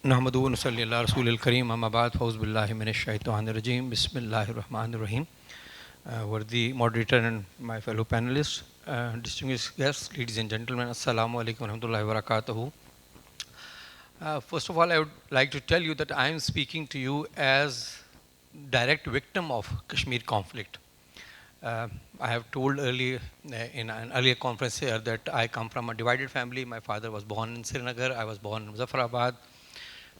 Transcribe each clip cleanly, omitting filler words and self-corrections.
नहमदुहु व नसल्ली अला रसूलिल करीम अम्मा बाद फ़ौज़ बिल्लाहि मिनश शैतानिर रजीम बिस्मिल्लाहिर रहमानिर रहीम. Worthy moderator and my fellow panelists, distinguished guests, ladies and gentlemen, assalamu alaikum wa rahmatullahi wa barakatuhu. First of all, I would like to tell you that I am speaking to you as direct victim of Kashmir conflict. I have told earlier in an earlier conference here that I come from a divided family. My father was born in Srinagar, I was born in Muzaffarabad,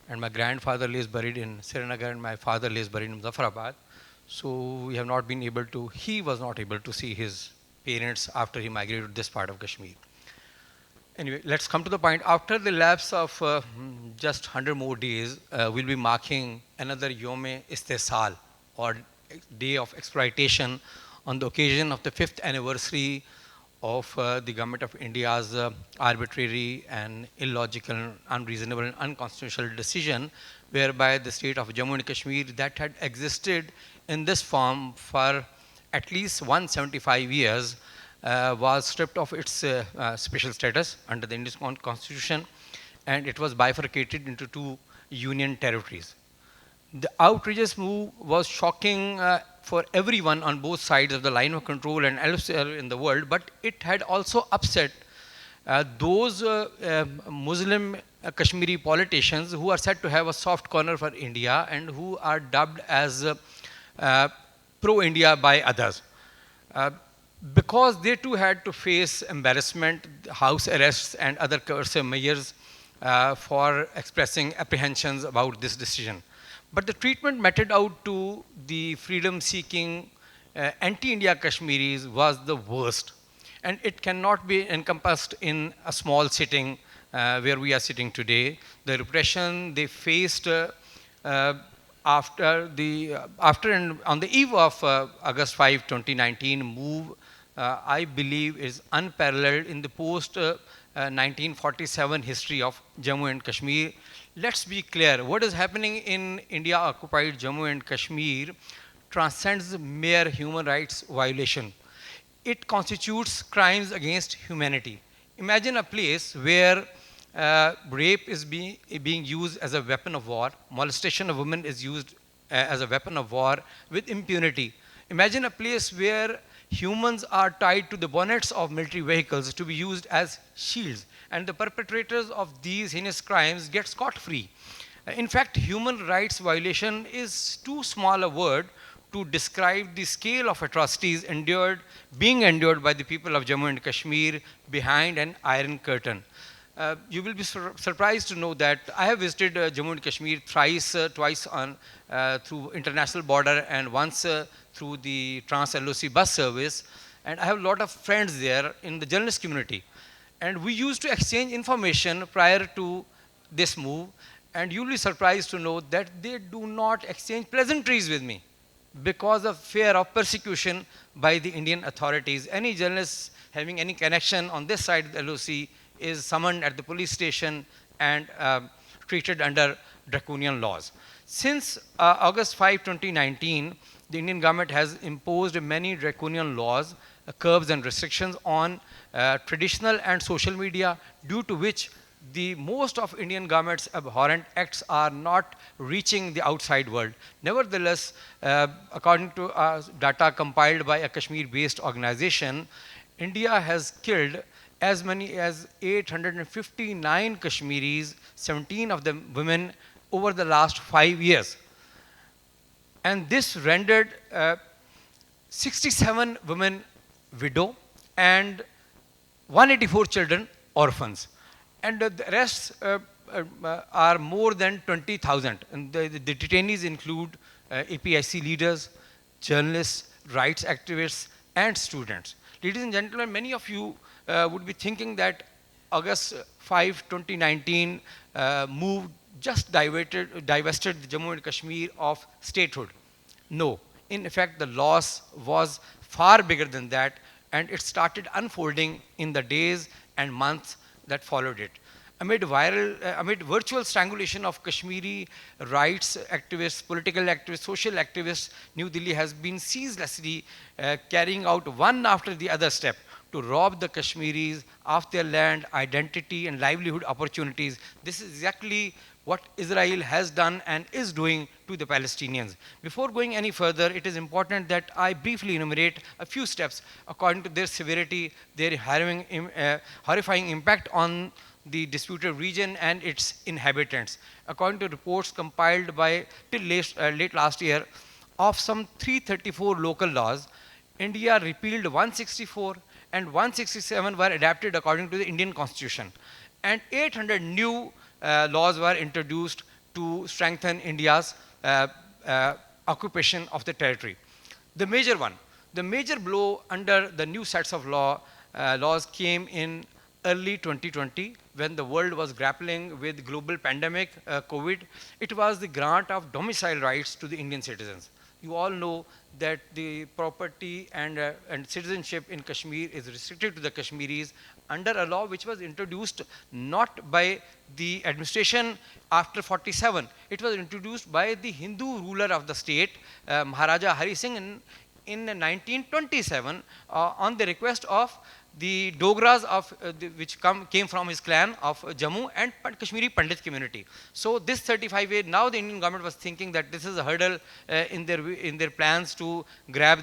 and my grandfather lays buried in Srinagar, and my father lays buried in Muzaffarabad. So we have not been able to, he was not able to see his parents after he migrated to this part of Kashmir. Anyway, let's come to the point. After the lapse of just 100 more days, we'll be marking another Yom-e Istisal, or day of exploitation, on the occasion of the 5th anniversary of the Government of India's arbitrary and illogical, unreasonable and unconstitutional decision, whereby the state of Jammu and Kashmir, that had existed in this form for at least 175 years, was stripped of its special status under the Indian Constitution, and it was bifurcated into two union territories. The outrageous move was shocking for everyone on both sides of the line of control and elsewhere in the world, but it had also upset those Muslim Kashmiri politicians who are said to have a soft corner for India and who are dubbed as pro-India by others. Because they too had to face embarrassment, house arrests and other coercive measures for expressing apprehensions about this decision. But the treatment meted out to the freedom-seeking anti-India Kashmiris was the worst. And it cannot be encompassed in a small sitting where we are sitting today. The repression they faced after and on the eve of August 5, 2019 move, I believe is unparalleled in the post 1947 history of Jammu and Kashmir. Let's be clear, what is happening in India occupied Jammu and Kashmir transcends mere human rights violation. It constitutes crimes against humanity. Imagine a place where rape is being used as a weapon of war, molestation of women is used as a weapon of war with impunity. Imagine a place where humans are tied to the bonnets of military vehicles to be used as shields, and the perpetrators of these heinous crimes get scot-free. In fact, human rights violation is too small a word to describe the scale of atrocities being endured by the people of Jammu and Kashmir behind an iron curtain. You will be surprised to know that I have visited Jammu and Kashmir twice through international border and once through the Trans-LOC bus service, and I have a lot of friends there in the journalist community. And we used to exchange information prior to this move, and you'll be surprised to know that they do not exchange pleasantries with me because of fear of persecution by the Indian authorities. Any journalist having any connection on this side of the LOC is summoned at the police station and treated under draconian laws. Since August 5, 2019, the Indian government has imposed many draconian laws, curbs and restrictions on traditional and social media, due to which the most of Indian government's abhorrent acts are not reaching the outside world. Nevertheless, according to data compiled by a Kashmir-based organization, India has killed as many as 859 Kashmiris, 17 of them women, over the last 5 years. And this rendered 67 women widow and 184 children orphans. And the rest are more than 20,000. And the detainees include APIC leaders, journalists, rights activists, and students. Ladies and gentlemen, many of you would be thinking that August 5, 2019 move just divested Jammu and Kashmir of statehood. No, in effect, the loss was far bigger than that, and it started unfolding in the days and months that followed it. Amid virtual strangulation of Kashmiri rights activists, political activists, social activists, New Delhi has been ceaselessly carrying out one after the other step to rob the Kashmiris of their land, identity, and livelihood opportunities. This is exactly what Israel has done and is doing to the Palestinians. Before going any further, it is important that I briefly enumerate a few steps according to their severity, their horrifying impact on the disputed region and its inhabitants. According to reports compiled by till late last year, of some 334 local laws, India repealed 164 and 167 were adapted according to the Indian constitution. And 800 new laws were introduced to strengthen India's occupation of the territory. The major one, the major blow under the new sets of laws came in early 2020 when the world was grappling with global pandemic, COVID. It was the grant of domicile rights to the Indian citizens. You all know that the property and citizenship in Kashmir is restricted to the Kashmiris under a law which was introduced not by the administration after 47. It was introduced by the Hindu ruler of the state, Maharaja Hari Singh, in 1927 on the request of the Dogras which came from his clan of Jammu and Kashmiri Pandit community. So this 35A, now the Indian government was thinking that this is a hurdle in their plans to grab.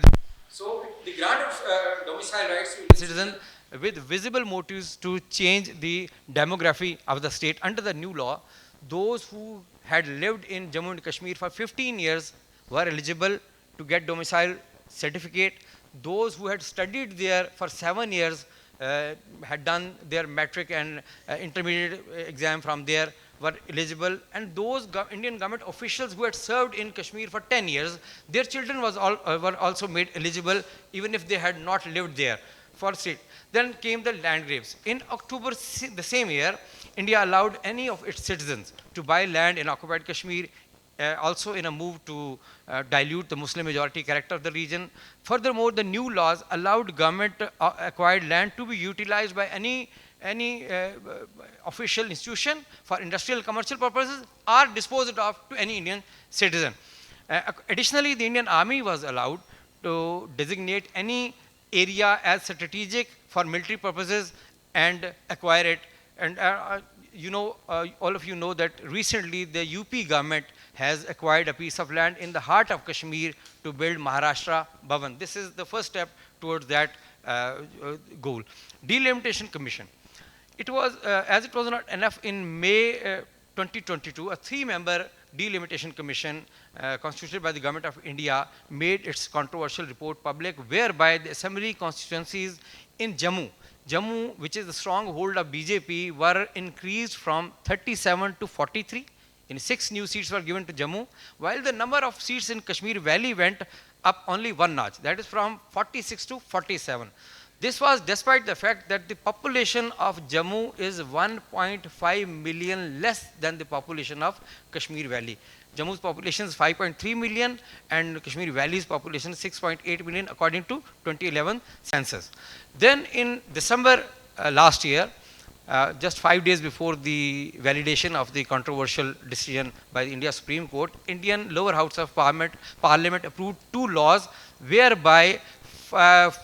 So the grant of domicile rights to citizens with visible motives to change the demography of the state. Under the new law, those who had lived in Jammu and Kashmir for 15 years were eligible to get domicile certificate. Those who had studied there for 7 years, had done their metric and intermediate exam from there, were eligible. And those Indian government officials who had served in Kashmir for 10 years, their children were also made eligible even if they had not lived there for state. Then came the land grabs. In October the same year, India allowed any of its citizens to buy land in occupied Kashmir, also in a move to dilute the Muslim majority character of the region. Furthermore, the new laws allowed government acquired land to be utilized by any official institution for industrial commercial purposes or disposed of to any Indian citizen. Additionally, the Indian Army was allowed to designate any area as strategic for military purposes and acquire it. And all of you know that recently the UP government has acquired a piece of land in the heart of Kashmir to build Maharashtra Bhavan. This is the first step towards that goal. Delimitation Commission. It was, as it was not enough, in May 2022, a 3-member delimitation commission constituted by the government of India made its controversial report public, whereby the assembly constituencies in Jammu, which is the stronghold of BJP, were increased from 37 to 43. 6 new seats were given to Jammu, while the number of seats in Kashmir Valley went up only 1 notch, that is from 46 to 47. This was despite the fact that the population of Jammu is 1.5 million less than the population of Kashmir Valley. Jammu's population is 5.3 million and Kashmir Valley's population is 6.8 million according to 2011 census. Then in December last year, just 5 days before the validation of the controversial decision by the India Supreme Court, Indian lower house of Parliament approved 2 laws whereby 5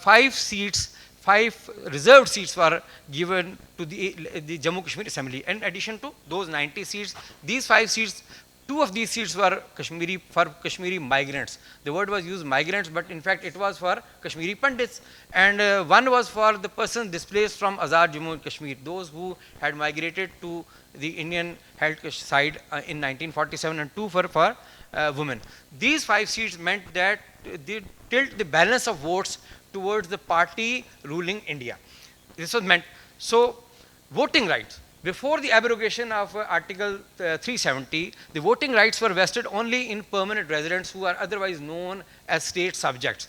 reserved seats were given to the Jammu Kashmir Assembly. In addition to those 90 seats, these 5 seats, 2 of these seats were Kashmiri migrants. The word was used migrants, but in fact it was for Kashmiri Pandits. And 1 was for the persons displaced from Azad Jammu and Kashmir, those who had migrated to the Indian held side in 1947, and 2 for women. These 5 seats meant that they tilt the balance of votes towards the party ruling India. This was meant. So, voting rights. Before the abrogation of Article 370, the voting rights were vested only in permanent residents who are otherwise known as state subjects.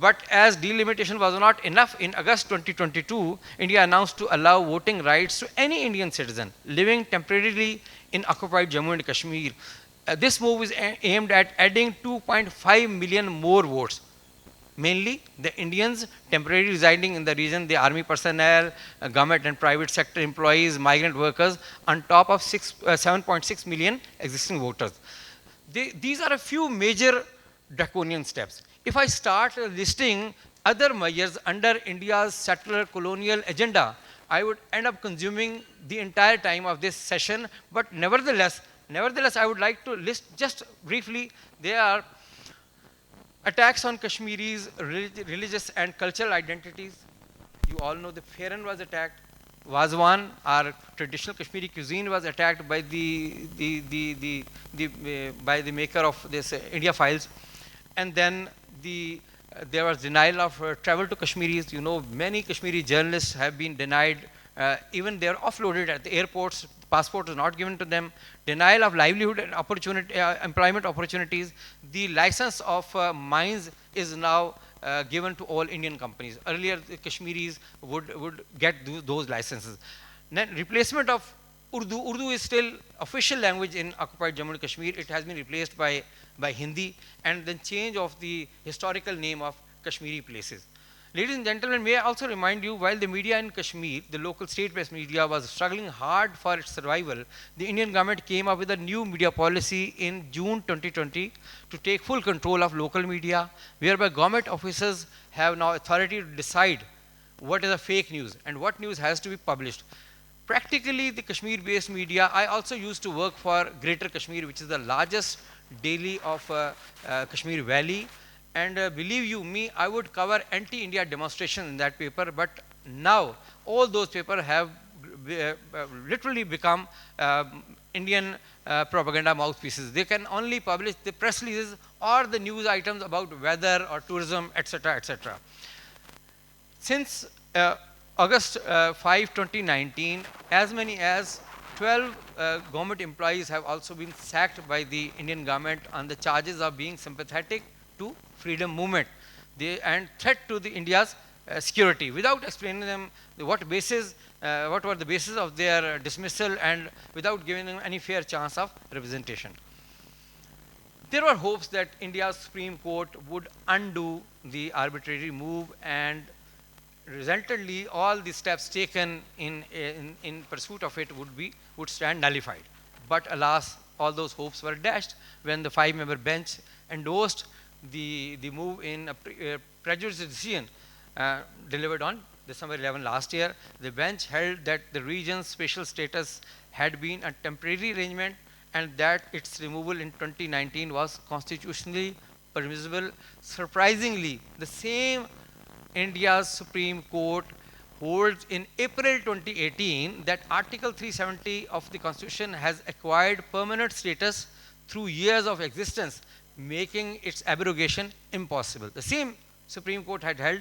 But as delimitation was not enough, in August 2022, India announced to allow voting rights to any Indian citizen living temporarily in occupied Jammu and Kashmir. This move is aimed at adding 2.5 million more votes. Mainly the Indians temporarily residing in the region, the army personnel, government and private sector employees, migrant workers, on top of 7.6 million existing voters. These are a few major draconian steps. If I start listing other measures under India's settler colonial agenda, I would end up consuming the entire time of this session, but nevertheless, Nevertheless, I would like to list just briefly, there are attacks on Kashmiris' religious and cultural identities. You all know the Fairan was attacked. Wazwan, our traditional Kashmiri cuisine, was attacked by by the maker of this India Files. And then there was denial of travel to Kashmiris. You know, many Kashmiri journalists have been denied, even they are offloaded at the airports, passport is not given to them, denial of livelihood and opportunity, employment opportunities. The license of mines is now given to all Indian companies. Earlier, the Kashmiris would get those licenses. Then replacement of Urdu. Urdu is still official language in occupied Jammu and Kashmir. It has been replaced by Hindi, and then change of the historical name of Kashmiri places. Ladies and gentlemen, may I also remind you, while the media in Kashmir, the local state-based media, was struggling hard for its survival, the Indian government came up with a new media policy in June 2020 to take full control of local media, whereby government officers have now authority to decide what is a fake news and what news has to be published. Practically, the Kashmir-based media, I also used to work for Greater Kashmir, which is the largest daily of Kashmir Valley. And believe you me, I would cover anti-India demonstration in that paper, but now all those papers have literally become Indian propaganda mouthpieces. They can only publish the press releases or the news items about weather or tourism, etc., etc. Since August 5, 2019, as many as 12 government employees have also been sacked by the Indian government on the charges of being sympathetic to freedom movement and threat to the India's security, without explaining them what were the basis of their dismissal, and without giving them any fair chance of representation. There were hopes that India's Supreme Court would undo the arbitrary move, and resultantly all the steps taken in pursuit of it would stand nullified. But alas, all those hopes were dashed when the 5-member bench endorsed the move in a prejudiced decision delivered on December 11 last year. The bench held that the region's special status had been a temporary arrangement and that its removal in 2019 was constitutionally permissible. Surprisingly, the same India's Supreme Court holds in April 2018 that Article 370 of the Constitution has acquired permanent status through years of existence, making its abrogation impossible. The same Supreme Court had held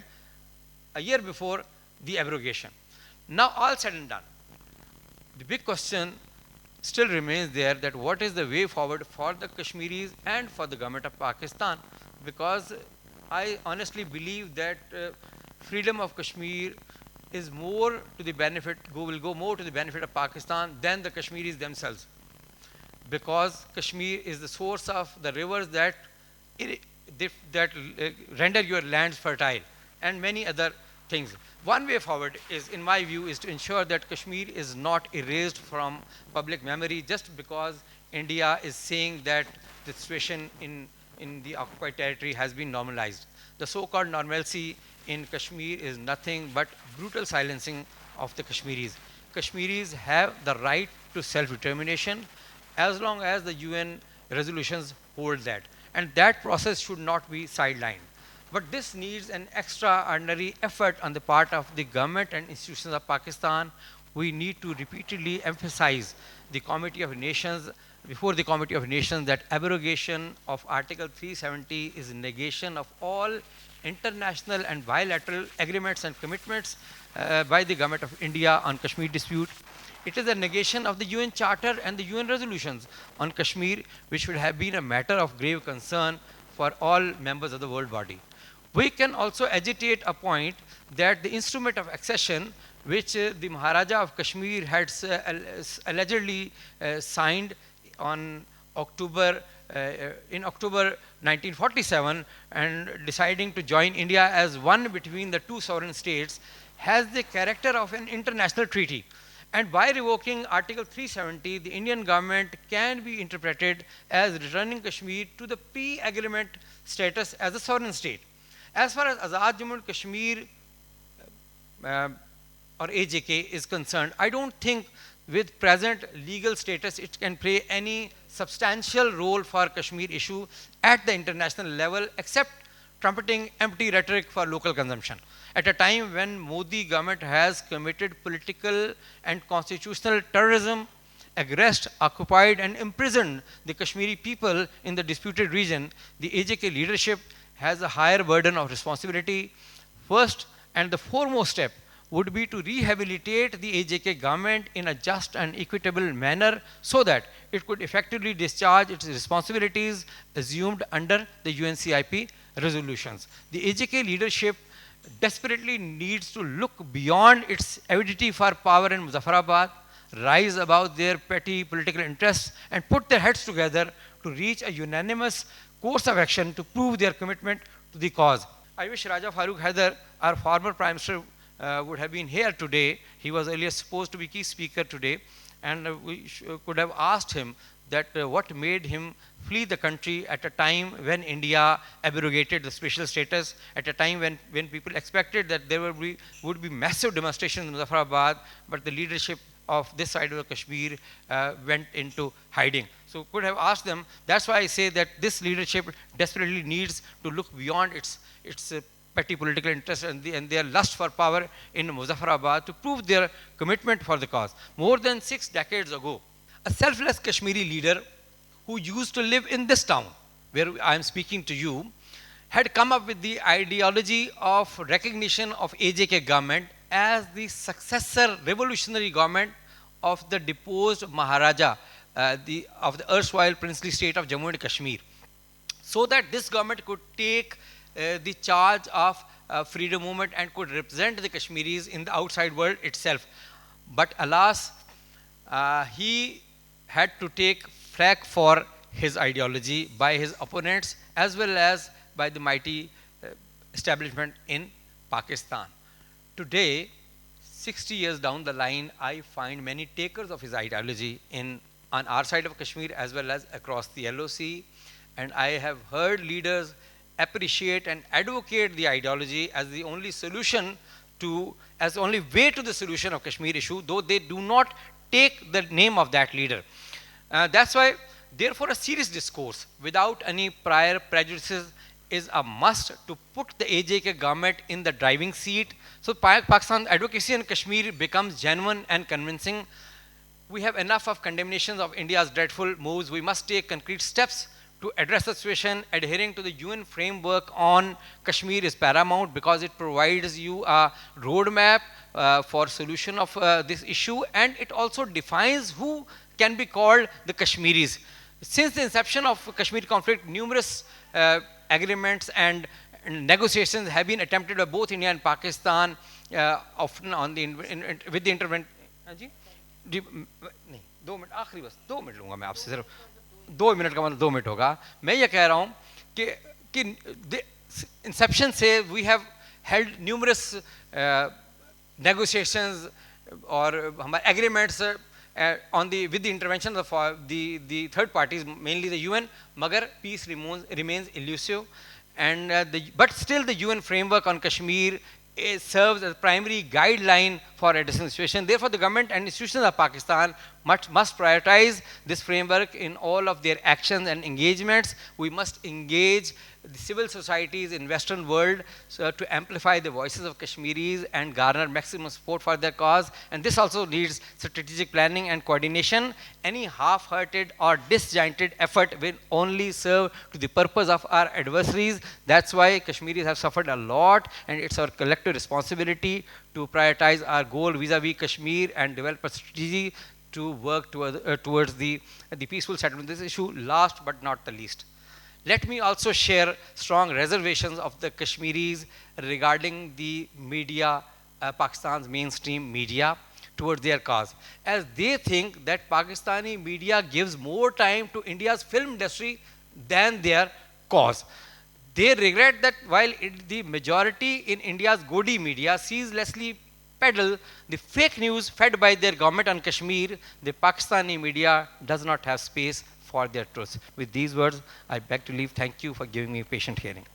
a year before the abrogation. Now all said and done, the big question still remains there, that what is the way forward for the Kashmiris and for the government of Pakistan, because I honestly believe that freedom of Kashmir is more to the benefit, will go more to the benefit of Pakistan than the Kashmiris themselves, because Kashmir is the source of the rivers that render your lands fertile and many other things. One way forward is, in my view, is to ensure that Kashmir is not erased from public memory just because India is saying that the situation in the occupied territory has been normalized. The so-called normalcy in Kashmir is nothing but brutal silencing of the Kashmiris. Kashmiris have the right to self-determination as long as the UN resolutions hold that. And that process should not be sidelined. But this needs an extraordinary effort on the part of the government and institutions of Pakistan. We need to repeatedly emphasize the Committee of Nations, before the Committee of Nations, that abrogation of Article 370 is a negation of all international and bilateral agreements and commitments by the government of India on Kashmir dispute. It is a negation of the UN Charter and the UN resolutions on Kashmir, which would have been a matter of grave concern for all members of the world body. We can also agitate a point that the instrument of accession, which the Maharaja of Kashmir had allegedly signed on in October 1947, and deciding to join India as one between the two sovereign states, has the character of an international treaty. And by revoking Article 370, the Indian government can be interpreted as returning Kashmir to the pre-agreement status as a sovereign state. As far as Azad Jammu and Kashmir or AJK is concerned, I don't think with present legal status, it can play any substantial role for Kashmir issue at the international level, except trumpeting empty rhetoric for local consumption. At a time when Modi government has committed political and constitutional terrorism, aggressed, occupied and imprisoned the Kashmiri people in the disputed region, the AJK leadership has a higher burden of responsibility. First and the foremost step would be to rehabilitate the AJK government in a just and equitable manner so that it could effectively discharge its responsibilities assumed under the UNCIP resolutions. The AJK leadership desperately needs to look beyond its avidity for power in Muzaffarabad, rise above their petty political interests and put their heads together to reach a unanimous course of action to prove their commitment to the cause. I wish Raja Farooq Haider, our former Prime Minister, would have been here today. He was earlier supposed to be key speaker today, and we could have asked him that what made him flee the country at a time when India abrogated the special status, at a time when people expected that there would be massive demonstrations in Muzaffarabad, but the leadership of this side of the Kashmir went into hiding. So could have asked them. That's why I say that this leadership desperately needs to look beyond its petty political interests and their lust for power in Muzaffarabad to prove their commitment for the cause. More than 6 decades ago, a selfless Kashmiri leader who used to live in this town, where I am speaking to you, had come up with the ideology of recognition of AJK government as the successor revolutionary government of the deposed Maharaja of the erstwhile princely state of Jammu and Kashmir, so that this government could take the charge of freedom movement and could represent the Kashmiris in the outside world itself. But alas, he had to take flak for his ideology by his opponents as well as by the mighty establishment in Pakistan. Today, 60 years down the line, I find many takers of his ideology on our side of Kashmir as well as across the LOC, and I have heard leaders appreciate and advocate the ideology as the only solution as the only way to the solution of Kashmir issue, though they do not take the name of that leader. That's why, therefore, a serious discourse without any prior prejudices is a must to put the AJK government in the driving seat. So Pakistan advocacy in Kashmir becomes genuine and convincing. We have enough of condemnations of India's dreadful moves. We must take concrete steps to address the situation. Adhering to the UN framework on Kashmir is paramount because it provides you a roadmap for solution of this issue, and it also defines who can be called the Kashmiris. Since the inception of Kashmir conflict, numerous agreements and negotiations have been attempted by both India and Pakistan, often on with the intervention. नहीं 2 minute आखिरी बस 2 minute लूँगा मैं आपसे, सिर्फ 2 minute का मतलब 2 minute होगा. मैं ये कह रहा हूँ कि इंसेप्शन से we have held numerous negotiations और हमारे agreements with the intervention of the third parties, mainly the UN, magar peace remains elusive, and but still the UN framework on Kashmir serves as a primary guideline for addressing the situation. Therefore, the government and institutions of Pakistan must prioritize this framework in all of their actions and engagements. We must engage the civil societies in Western world to amplify the voices of Kashmiris and garner maximum support for their cause. And this also needs strategic planning and coordination. Any half-hearted or disjointed effort will only serve to the purpose of our adversaries. That's why Kashmiris have suffered a lot, and it's our collective responsibility to prioritize our goal vis-a-vis Kashmir and develop a strategy to work towards the peaceful settlement of this issue. Last but not the least, let me also share strong reservations of the Kashmiris regarding the media, Pakistan's mainstream media, towards their cause, as they think that Pakistani media gives more time to India's film industry than their cause. They regret that while the majority in India's Godi media ceaselessly peddle the fake news fed by their government on Kashmir, the Pakistani media does not have space for their truth. With these words, I beg to leave. Thank you for giving me a patient hearing.